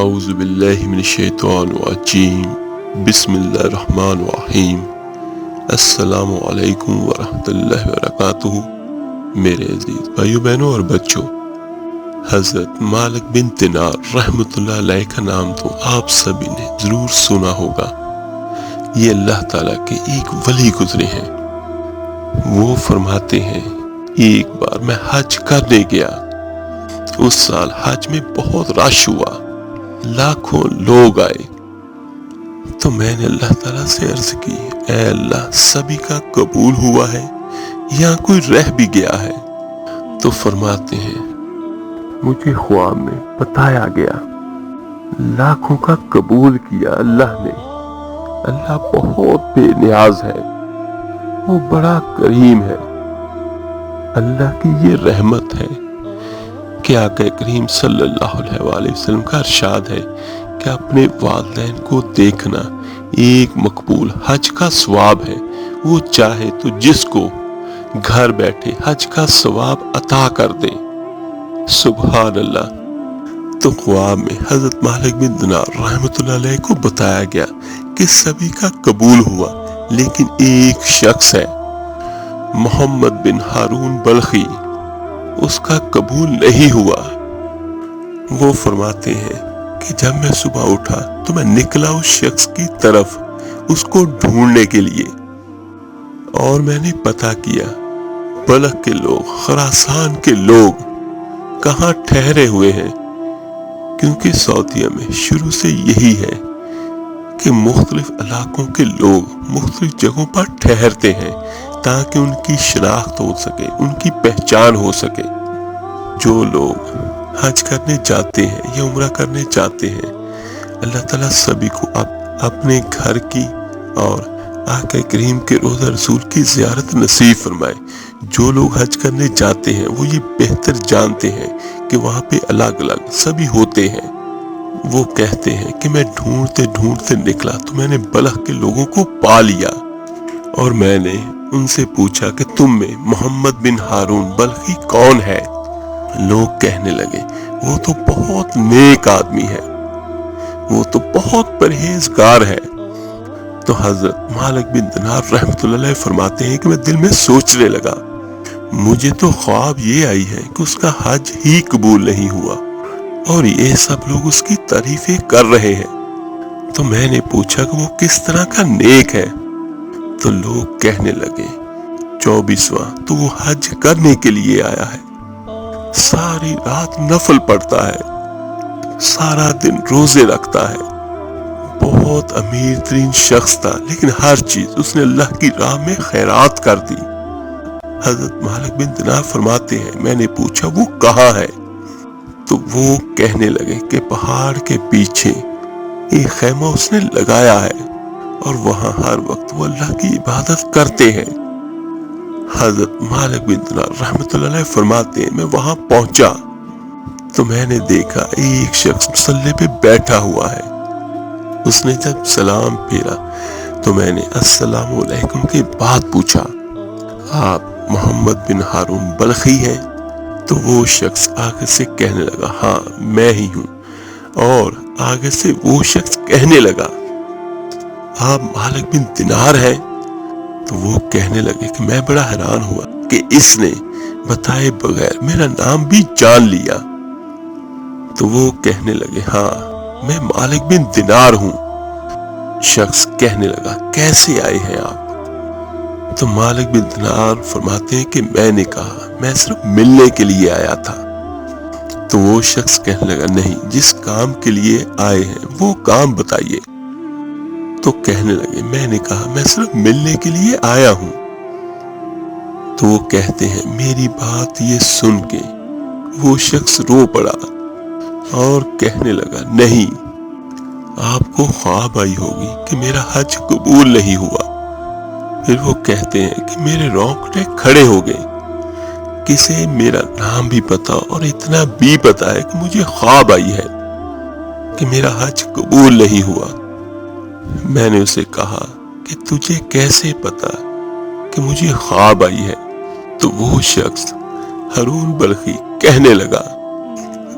اعوذ باللہ من الشیطان الرجیم بسم اللہ الرحمن الرحیم السلام علیکم ورحمۃ اللہ وبرکاتہ۔ میرے عزیز بھائیو بہنوں اور بچوں، حضرت مالک بن دینار رحمۃ اللہ علیہ کا نام تو آپ سبھی نے ضرور سنا ہوگا۔ یہ اللہ تعالیٰ کے ایک ولی گزرے ہیں۔ وہ فرماتے ہیں، ایک بار میں حج کرنے گیا۔ اس سال حج میں بہت رش ہوا، لاکھوں لوگ آئے۔ تو میں نے اللہ تعالیٰ سے عرض کی، اے اللہ، سبھی کا قبول ہوا ہے یا کوئی رہ بھی گیا ہے؟ تو فرماتے ہیں، مجھے خواب میں بتایا گیا لاکھوں کا قبول کیا اللہ نے۔ اللہ بہت بے نیاز ہے، وہ بڑا کریم ہے۔ اللہ کی یہ رحمت ہے کہ آقا کریم صلی اللہ علیہ وآلہ وسلم کا ارشاد ہے کہ اپنے والدین کو دیکھنا ایک مقبول حج کا ثواب ہے۔ وہ چاہے تو جس کو گھر بیٹھے حج کا ثواب عطا کر دے۔ سبحان اللہ۔ تو خواب میں حضرت مالک بن دینار رحمۃ اللہ علیہ کو بتایا گیا کہ سبھی کا قبول ہوا، لیکن ایک شخص ہے، محمد بن ہارون بلخی، اس کا قبول نہیں ہوا۔ وہ فرماتے ہیں کہ جب میں صبح اٹھا تو میں نکلا اس شخص کی طرف اس کو ڈھونڈنے کے لیے، اور میں نے پتہ کیا بلخ کے لوگ، خراسان کے لوگ کہاں ٹھہرے ہوئے ہیں، کیونکہ سعودیہ میں شروع سے یہی ہے کہ مختلف علاقوں کے لوگ مختلف جگہوں پر ٹھہرتے ہیں تاکہ ان کی شناخت ہو سکے، ان کی پہچان ہو سکے۔ جو لوگ حج کرنے جاتے ہیں یا عمرہ کرنے جاتے ہیں، اللہ تعالیٰ سبھی کو اپنے گھر کی اور آقا کریم کے روضہ رسول کی زیارت نصیب فرمائے۔ جو لوگ حج کرنے جاتے ہیں وہ یہ بہتر جانتے ہیں کہ وہاں پہ الگ الگ سبھی ہوتے ہیں۔ وہ کہتے ہیں کہ میں ڈھونڈتے ڈھونڈتے نکلا تو میں نے بلخ کے لوگوں کو پا لیا، اور میں نے ان سے پوچھا کہ تم میں محمد بن ہارون بلخی کون ہے؟ لوگ کہنے لگے، وہ تو بہت نیک آدمی ہے، وہ تو بہت پرہیزگار ہے۔ تو حضرت مالک بن دینار رحمۃ اللہ علیہ فرماتے ہیں کہ میں دل میں سوچنے لگا، مجھے تو خواب یہ آئی ہے کہ اس کا حج ہی قبول نہیں ہوا، اور یہ سب لوگ اس کی تعریفیں کر رہے ہیں۔ تو میں نے پوچھا کہ وہ کس طرح کا نیک ہے؟ تو لوگ کہنے لگے، 24واں تو وہ حج کرنے کے لیے آیا ہے، ساری رات نفل پڑھتا ہے، سارا دن روزے رکھتا ہے، بہت امیر ترین شخص تھا، لیکن ہر چیز اس نے اللہ کی راہ میں خیرات کر دی۔ حضرت مالک بن دینار فرماتے ہیں، میں نے پوچھا وہ کہاں ہے؟ تو وہ کہنے لگے کہ پہاڑ کے پیچھے ایک خیمہ اس نے لگایا ہے، اور وہاں ہر وقت وہ اللہ کی عبادت کرتے ہیں۔ حضرت مالک بن دینار رحمۃ اللہ علیہ فرماتے ہیں، میں وہاں پہنچا تو میں نے دیکھا ایک شخص مصلی پہ بیٹھا ہوا ہے۔ اس نے جب سلام پھیرا تو میں نے السلام علیکم کے بعد پوچھا، آپ محمد بن ہارون بلخی ہیں؟ تو وہ شخص آگے سے کہنے لگا، ہاں میں ہی ہوں۔ اور آگے سے وہ شخص کہنے لگا، آپ مالک بن دینار ہیں؟ تو وہ کہنے لگے کہ میں بڑا حیران ہوا کہ اس نے بتائے بغیر میرا نام بھی جان لیا۔ تو وہ کہنے لگے، ہاں میں مالک بن دینار ہوں۔ شخص کہنے لگا، کیسے آئے ہیں آپ؟ تو مالک بن دینار فرماتے ہیں کہ میں نے کہا، میں صرف ملنے کے لیے آیا تھا۔ تو وہ شخص کہنے لگا، نہیں، جس کام کے لیے آئے ہیں وہ کام بتائیے۔ تو کہنے لگے، میں نے کہا میں صرف ملنے کے لیے آیا ہوں۔ تو وہ کہتے ہیں، میری بات یہ سن کے وہ شخص رو پڑا اور کہنے لگا، نہیں، آپ کو خواب آئی ہوگی کہ میرا حج قبول نہیں ہوا۔ پھر وہ کہتے ہیں کہ میرے رونگٹے کھڑے ہو گئے، کسے میرا نام بھی پتا اور اتنا بھی پتا ہے کہ مجھے خواب آئی ہے کہ میرا حج قبول نہیں ہوا۔ میں نے اسے کہا کہ تجھے کیسے پتا کہ مجھے خواب آئی ہے؟ تو وہ شخص ہارون بلخی کہنے لگا،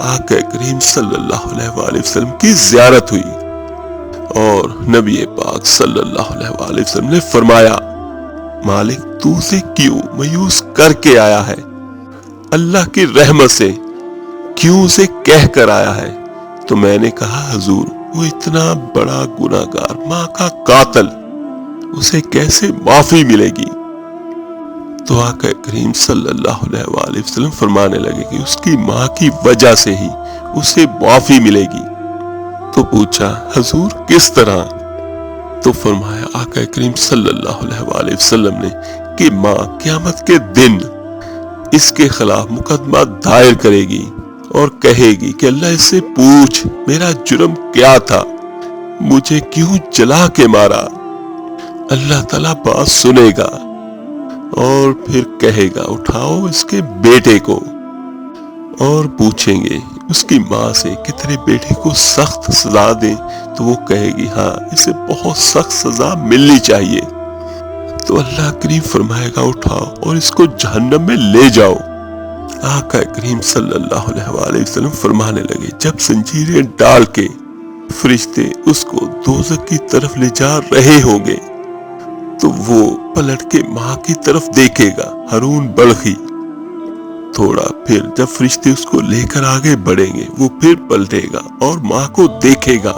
آقا کریم صلی اللہ علیہ وآلہ وسلم کی زیارت ہوئی اور نبی پاک صلی اللہ علیہ وآلہ وسلم نے فرمایا مالک تو اسے کیوں مایوس کر کے آیا ہے؟ اللہ کی رحمت سے کیوں اسے کہہ کر آیا ہے؟ تو میں نے کہا حضور وہ اتنا بڑا گناہگار، ماں کا قاتل، اسے کیسے معافی ملے گی؟ تو آقا کریم صلی اللہ علیہ وآلہ وسلم فرمانے لگے کہ اس کی ماں کی وجہ سے ہی اسے معافی ملے گی۔ تو پوچھا حضور کس طرح؟ تو فرمایا آقا کریم صلی اللہ علیہ وآلہ وسلم نے کہ ماں قیامت کے دن اس کے خلاف مقدمہ دائر کرے گی اور کہے گی کہ اللہ اس سے پوچھ میرا جرم کیا تھا، مجھے کیوں جلا کے مارا؟ اللہ تعالیٰ بات سنے گا اور پھر کہے گا اٹھاؤ اس کے بیٹے کو، اور پوچھیں گے اس کی ماں سے کہ تیرے بیٹے کو سخت سزا دیں، تو وہ کہے گی ہاں اسے بہت سخت سزا ملنی چاہیے۔ تو اللہ کریم فرمائے گا اٹھاؤ اور اس کو جہنم میں لے جاؤ۔ آقا کریم صلی اللہ علیہ وآلہ وسلم فرمانے لگے جب زنجیریں ڈال کے فرشتے اس کو دوزخ کی طرف لے جا رہے ہوں گے تو وہ پلٹ کے ماں کی طرف دیکھے گا، ہارون بلخی۔ تھوڑا پھر جب فرشتے اس کو لے کر آگے بڑھیں گے وہ پھر پلٹے گا اور ماں کو دیکھے گا،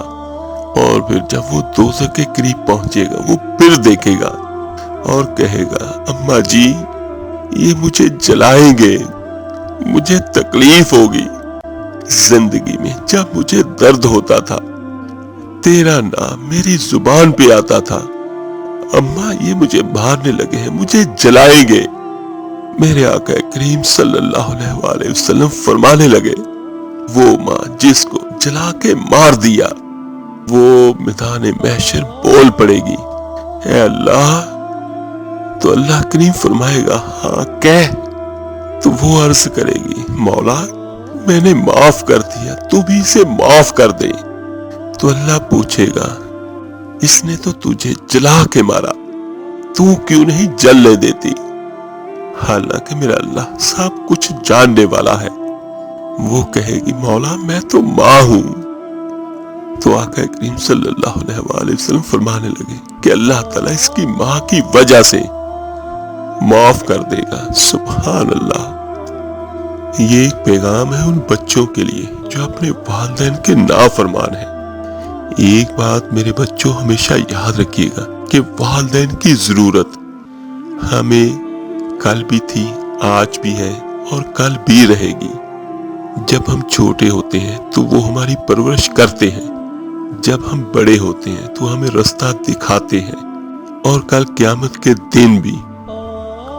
اور پھر جب وہ دوزخ کے قریب پہنچے گا وہ پھر دیکھے گا اور کہے گا اماں جی یہ مجھے جلائیں گے، مجھے تکلیف ہوگی۔ زندگی میں جب مجھے درد ہوتا تھا تیرا نام میری زبان پہ آتا تھا، اماں یہ مجھے مارنے لگے ہیں، مجھے جلائیں گے۔ میرے آقا کریم صلی اللہ علیہ وآلہ وسلم فرمانے لگے وہ ماں جس کو جلا کے مار دیا وہ میدان محشر بول پڑے گی اے اللہ۔ تو اللہ کریم فرمائے گا ہاں کہہ۔ تو وہ عرض کرے گی مولا میں نے معاف کر دیا، تو بھی اسے معاف کر دے۔ تو اللہ پوچھے گا اس نے تو تجھے جلا کے مارا، تو کیوں نہیں جلنے دیتی؟ حالانکہ میرا اللہ سب کچھ جاننے والا ہے۔ وہ کہے گی مولا میں تو ماں ہوں۔ تو آقا کریم صلی اللہ علیہ وآلہ وسلم فرمانے لگے کہ اللہ تعالیٰ اس کی ماں کی وجہ سے معاف کر دے گا۔ سبحان اللہ۔ یہ ایک پیغام ہے ان بچوں کے لیے جو اپنے والدین کے نافرمان ہیں۔ ایک بات میرے بچوں ہمیشہ یاد رکھیے گا کہ والدین کی ضرورت ہمیں کل بھی تھی، آج بھی ہے اور کل بھی رہے گی۔ جب ہم چھوٹے ہوتے ہیں تو وہ ہماری پرورش کرتے ہیں، جب ہم بڑے ہوتے ہیں تو ہمیں رستہ دکھاتے ہیں، اور کل قیامت کے دن بھی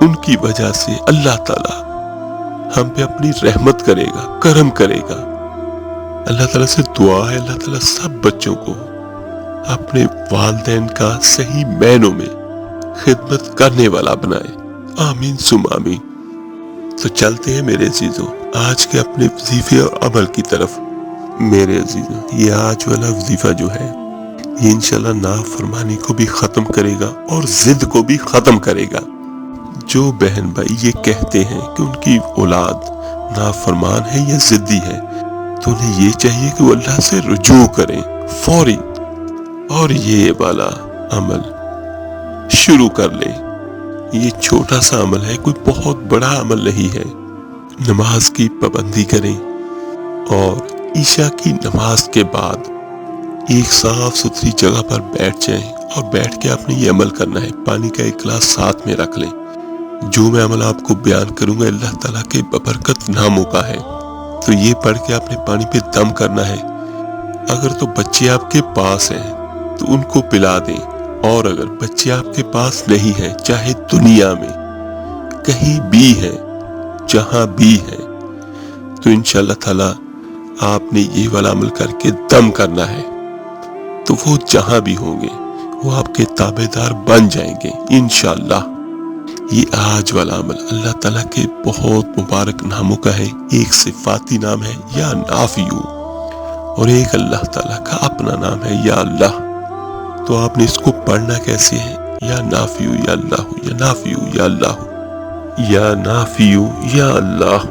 ان کی وجہ سے اللہ تعالیٰ ہم پہ اپنی رحمت کرے گا، کرم کرے گا۔ اللہ تعالیٰ سے دعا ہے اللہ تعالیٰ سب بچوں کو اپنے والدین کا صحیح معنوں میں خدمت کرنے والا بنائے، آمین ثم آمین۔ تو چلتے ہیں میرے عزیزوں آج کے اپنے وظیفے اور عمل کی طرف۔ میرے عزیزوں یہ آج والا وظیفہ جو ہے یہ انشاءاللہ نافرمانی کو بھی ختم کرے گا اور ضد کو بھی ختم کرے گا۔ جو بہن بھائی یہ کہتے ہیں کہ ان کی اولاد نافرمان ہے یا ضدی ہے تو انہیں یہ چاہیے کہ وہ اللہ سے رجوع کریں فوری، اور یہ والا عمل شروع کر لیں۔ یہ چھوٹا سا عمل ہے، کوئی بہت بڑا عمل نہیں ہے۔ نماز کی پابندی کریں اور عشاء کی نماز کے بعد ایک صاف ستھری جگہ پر بیٹھ جائیں، اور بیٹھ کے آپ نے یہ عمل کرنا ہے۔ پانی کا ایک گلاس ساتھ میں رکھ لیں۔ جو میں عمل آپ کو بیان کروں گا اللہ تعالیٰ کے ببرکت ناموں کا ہے، تو یہ پڑھ کے آپ نے پانی پہ دم کرنا ہے۔ اگر تو بچے آپ کے پاس ہیں تو ان کو پلا دیں، اور اگر بچے آپ کے پاس نہیں ہیں، چاہے دنیا میں کہیں بھی ہے، جہاں بھی ہے، تو انشاءاللہ تعالیٰ آپ نے یہ والا عمل کر کے دم کرنا ہے۔ تو وہ جہاں بھی ہوں گے وہ آپ کے تابع دار بن جائیں گے انشاءاللہ۔ یہ آج والا عمل اللہ تعالیٰ کے بہت مبارک ناموں کا ہے۔ ایک صفاتی نام ہے یا نافیو، اور ایک اللہ تعالیٰ کا اپنا نام ہے یا اللہ۔ تو آپ نے اس کو پڑھنا کیسے ہے؟ یا نافیو یا اللہ، یا نافیو یا اللہ، یا نافیو یا اللہ۔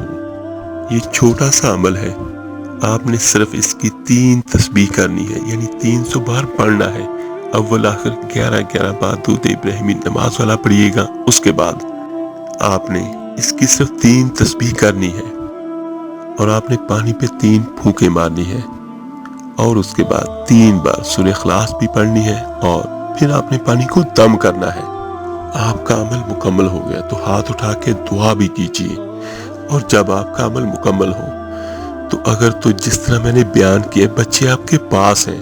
یہ چھوٹا سا عمل ہے آپ نے صرف اس کی 3 تسبیح کرنی ہے، یعنی 300 بار پڑھنا ہے۔ اول آخر 11 بار درود ابراہیمی نماز والا پڑھیے گا۔ اس کے بعد آپ نے اس کی صرف 3 تسبیح کرنی ہے، اور آپ نے پانی پہ 3 پھونکے مارنی ہے، اور اس کے بعد 3 بار سورہ اخلاص بھی پڑھنی ہے، اور پھر آپ نے پانی کو دم کرنا ہے۔ آپ کا عمل مکمل ہو گیا تو ہاتھ اٹھا کے دعا بھی کیجیے، اور جب آپ کا عمل مکمل ہو تو اگر تو جس طرح میں نے بیان کیا بچے آپ کے پاس ہیں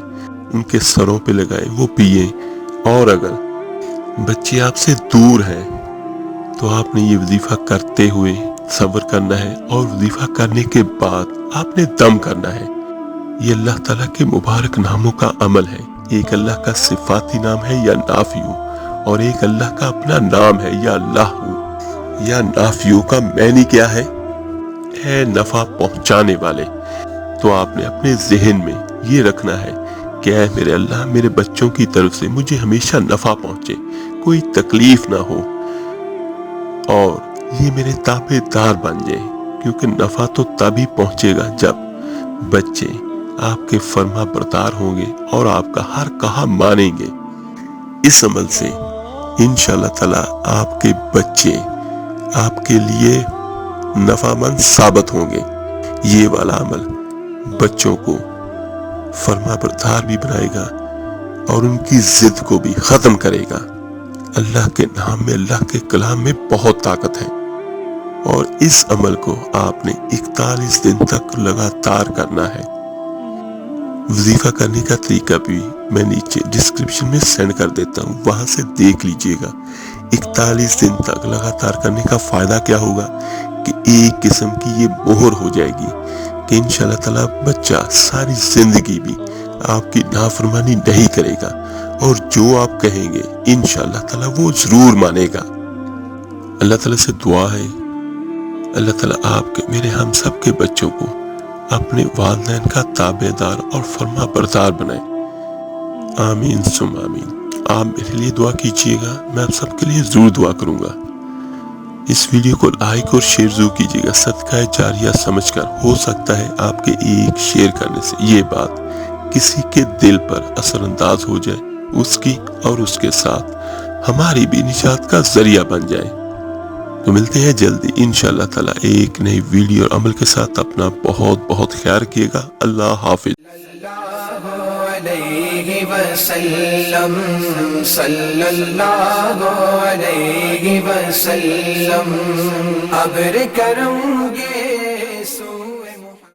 ان کے سروں پہ لگائیں، وہ پیئیں، اور اگر بچے آپ سے دور ہیں تو آپ نے یہ وظیفہ کرتے ہوئے صبر کرنا ہے، اور وظیفہ کرنے کے بعد آپ نے دم کرنا ہے۔ یہ اللہ تعالیٰ کے مبارک ناموں کا عمل ہے۔ ایک اللہ کا صفاتی نام ہے یا نافیو، اور ایک اللہ کا اپنا نام ہے یا اللہ ہو۔ یا نافیو کا معنی کیا ہے؟ اے نفع پہنچانے والے۔ تو آپ نے اپنے ذہن میں یہ رکھنا ہے کہ اے میرے اللہ، میرے بچوں کی طرف سے مجھے ہمیشہ نفع پہنچے، کوئی تکلیف نہ ہو، اور یہ میرے تابع دار بن جائیں، کیونکہ نفع تو تبھی پہنچے گا جب بچے آپ کے فرما بردار ہوں گے اور آپ کا ہر کہا مانیں گے۔ اس عمل سے انشاءاللہ تعالیٰ آپ کے بچے آپ کے لیے نفع مند ثابت ہوں گے۔ یہ والا عمل بچوں کو فرما بردار بھی بنائے گا اور ان کی ضد کو بھی ختم کرے گا۔ اللہ کے نام میں، اللہ کے کلام میں بہت طاقت ہے، اور اس عمل کو آپ نے 41 دن تک لگاتار کرنا ہے۔ وظیفہ کرنے کا طریقہ بھی میں نیچے ڈسکرپشن میں سینڈ کر دیتا ہوں، وہاں سے دیکھ لیجئے گا۔ 41 دن تک لگاتار کرنے کا فائدہ کیا ہوگا کہ ایک قسم کی یہ مہر ہو جائے گی کہ انشاءاللہ تعالیٰ بچہ ساری زندگی بھی آپ کی نافرمانی نہیں کرے گا، اور جو آپ کہیں گے انشاءاللہ تعالیٰ وہ ضرور مانے گا۔ اللہ تعالیٰ سے دعا ہے اللہ تعالیٰ آپ کے، میرے، ہم سب کے بچوں کو اپنے والدین کا تابع دار اور فرما بردار بنائے۔ آمین ثم آمین۔ آپ میرے لیے دعا کیجیے گا، میں آپ سب کے لیے ضرور دعا کروں گا۔ اس ویڈیو کو لائک اور شیئر ضرور کیجیے گا، صدقہ جاریہ سمجھ کر۔ ہو سکتا ہے آپ کے ایک شیئر کرنے سے یہ بات کسی کے دل پر اثر انداز ہو جائے، اس کی اور اس کے ساتھ ہماری بھی نجات کا ذریعہ بن جائے۔ تو ملتے ہیں جلدی انشاءاللہ تعالیٰ ایک نئی ویڈیو اور عمل کے ساتھ۔ اپنا بہت بہت خیال رکھیے گا۔ اللہ حافظ۔ علیہ وسلم، صلی اللہ علیہ وسلم، ابر کرم گے